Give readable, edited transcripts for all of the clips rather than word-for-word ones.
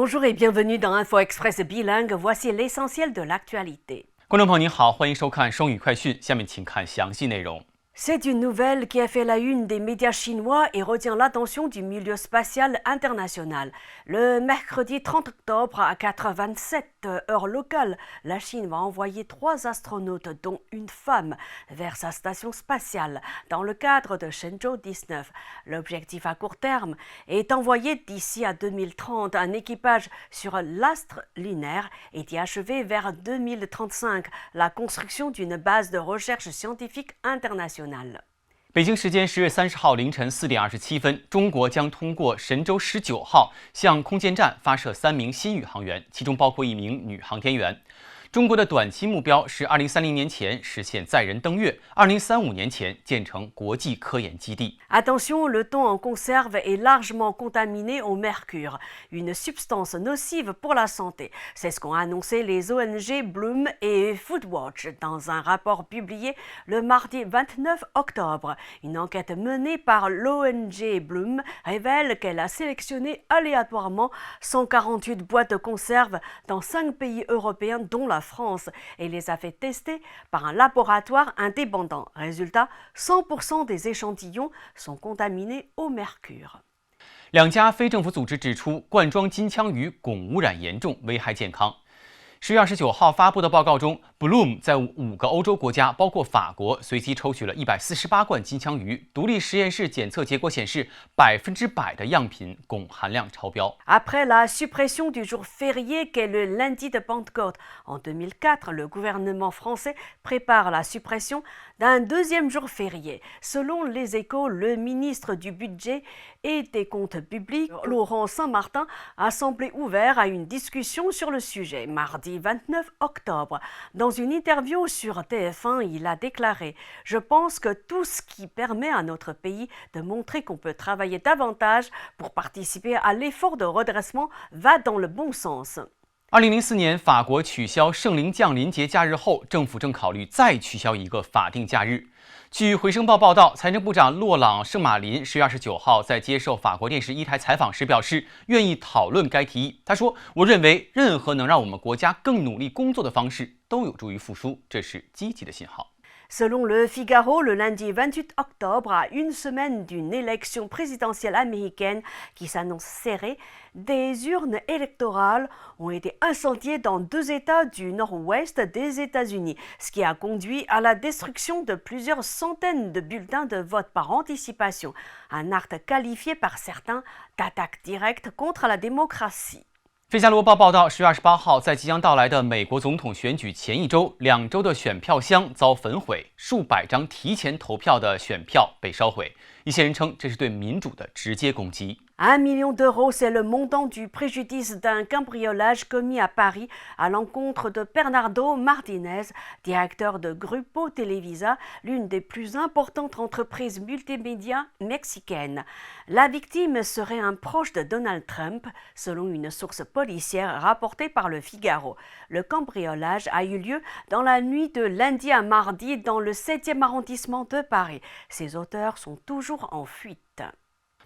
Bonjour et bienvenue dans Info Express bilingue. Voici l'essentiel de l'actualité. 观众朋友您好，欢迎收看双语快讯。下面请看详细内容。 C'est une nouvelle qui a fait la une des médias chinois et retient l'attention du milieu spatial international. Le mercredi 30 octobre à 4h27 heure locale, la Chine va envoyer 3 astronautes, dont une femme, vers sa station spatiale dans le cadre de Shenzhou 19. L'objectif à court terme est d'envoyer d'ici à 2030 un équipage sur l'astre lunaire et d'y achever vers 2035 la construction d'une base de recherche scientifique internationale. 北京时间10月30号凌晨4点27分，中国将通过神舟19号向空间站发射3名新宇航员，其中包括1名女航天员。中国的短期目标是2030年前实现载人登月，2035年前建成国际科研基地。 Attention, le thon en conserve est largement contaminé au mercure, une substance nocive pour la santé. C'est ce qu'ont annoncé les ONG Bloom et Foodwatch dans un rapport publié le mardi 29 octobre. Une enquête menée par l'ONG Bloom révèle qu'elle a sélectionné aléatoirement 148 boîtes de conserve dans 5 pays européens dont la France et les a fait tester par un laboratoire indépendant. Résultat, 100% des échantillons sont contaminés au mercure. 2家非政府组织指出，罐装金枪鱼汞污染严重，危害健康。 10月29号发布的报告中 ，Bloom 在5个欧洲国家，包括法国，随机抽取了148罐金枪鱼。独立实验室检测结果显示，100%的样品汞含量超标。 Après la suppression du jour férié qu'est le lundi de Pentecôte en 2004, le gouvernement français prépare la suppression d'un deuxième jour férié. Selon les Échos, le ministre du Budget et des Comptes publics, Laurent Saint-Martin, a semblé ouvert à une discussion sur le sujet. Mardi 29 octobre, dans une interview sur TF1, il a déclaré « Je pense que tout ce qui permet à notre pays de montrer qu'on peut travailler davantage pour participer à l'effort de redressement va dans le bon sens. » 2004年，法国取消圣灵降临节假日后，政府正考虑再取消一个法定假日。据《回声报》报道，财政部长洛朗·圣马林10月29号在接受法国电视1台采访时表示，愿意讨论该提议。他说：“我认为任何能让我们国家更努力工作的方式都有助于复苏，这是积极的信号。” Selon le Figaro, le lundi 28 octobre, à une semaine d'une élection présidentielle américaine qui s'annonce serrée, des urnes électorales ont été incendiées dans 2 États du nord-ouest des États-Unis, ce qui a conduit à la destruction de plusieurs centaines de bulletins de vote par anticipation, un acte qualifié par certains d'attaque directe contre la démocratie. 《费加罗报》报道，10月28号，在即将到来的美国总统选举前一周，2州的选票箱遭焚毁，数百张提前投票的选票被烧毁。一些人称这是对民主的直接攻击。 1 million d'euros, c'est le montant du préjudice d'un cambriolage commis à Paris à l'encontre de Bernardo Martinez, directeur de Grupo Televisa, l'une des plus importantes entreprises multimédia mexicaines. La victime serait un proche de Donald Trump, selon une source policière rapportée par le Figaro. Le cambriolage a eu lieu dans la nuit de lundi à mardi dans le 7e arrondissement de Paris. Ses auteurs sont toujours en fuite.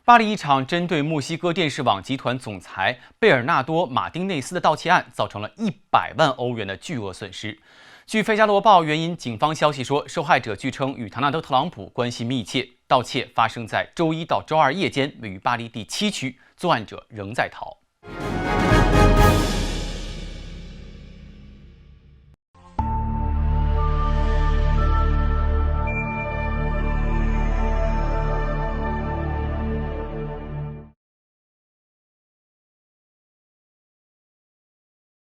巴黎一场针对墨西哥电视网集团总裁贝尔纳多·马丁内斯的盗窃案，造成了100万欧元的巨额损失。据《费加罗报》援引警方消息说，受害者据称与唐纳德·特朗普关系密切。盗窃发生在周1到周2夜间，位于巴黎第7区，作案者仍在逃。